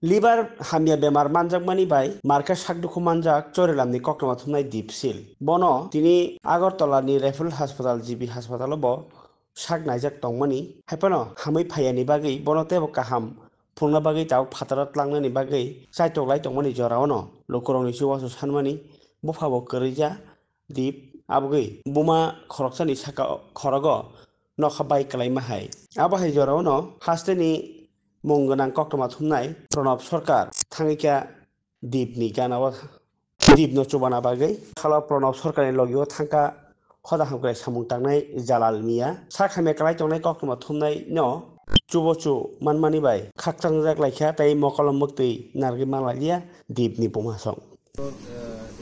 Liver হামিয়া বেমার মানজাক money by মার্কা সাকদুখু মানজাক চরেলামনি কক্টমা থুমনাই দীপশিল বন তিনি আগরতলাनि रेफेल हासपाताल जिबि हासपाताल ब sak naijak tongmani haipano hamui phaiani bagui bono tebo kaham phungna bagui taw phatara tlangnani bagui chaitoklai tongmani jorao lokorokni chubachu sanmani bufabo kwrwija dip abugui buma khoroksani saka khorogo nokha bai kalaima hai abo hai jorao hasteni mung gwnang koktoma thumnai Pranab Sarkar thangikya dipni ganao dipno chubana bagui khala Pranab Sarkarni logio thangka khoda hamkrai samung tangnai Jalal Mia sakhamya kalai tongnai koktoma thumnai chubochu manmani bai khakchangjak laikha tai mokolom muktui nargi malaiya dipni pumasong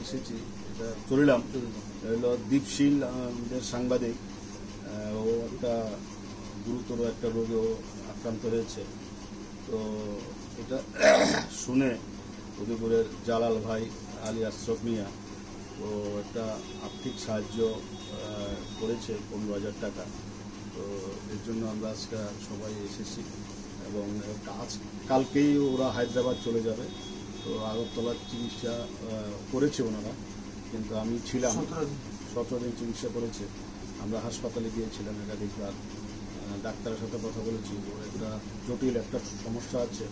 এসেছি এটা চলিলাম হলো দীপশীল আমাদের সাংবাদিক ও একটা গুরুতর একটা রোগে আক্রান্ত হয়েছে তো এটা শুনে উদয়পুরের জালাল ভাই আলী আশরাফ মিয়া তো একটা আর্থিক সাহায্য করেছে 15,000 টাকা তো এর জন্য আমরা আজকে সবাই এসেছি এবং কালকেই ওরা হায়দ্রাবাদ চলে যাবে তো আগরতলার চিকিৎসা করেছে ওনারা কিন্তু আমি ছিলাম 17 দিন চিকিৎসা করেছে আমরা হাসপাতালে গিয়েছিলাম একাধিকবার ডাক্তারের সাথে কথা বলেছি একটা জটিল একটা সমস্যা আছে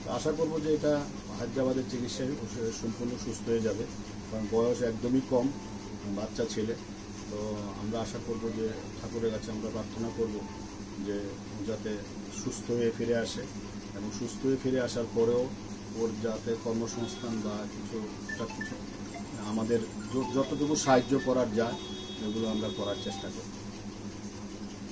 তো আশা করব যে এটা হায়দ্রাবাদের চিকিৎসায় সম্পূর্ণ সুস্থ হয়ে যাবে কারণ বয়স একদমই কম বাচ্চা ছেলে তো আমরা আশা করব যে ঠাকুরের কাছে আমরা প্রার্থনা করব যে যাতে সুস্থ হয়ে ফিরে আসে এবং সুস্থ হয়ে ফিরে আসার পরেও ওর যাতে কর্মসংস্থান বা কিছু আমাদের যতটুকু সাহায্য করার যায় এগুলো আমরা করার চেষ্টা করি।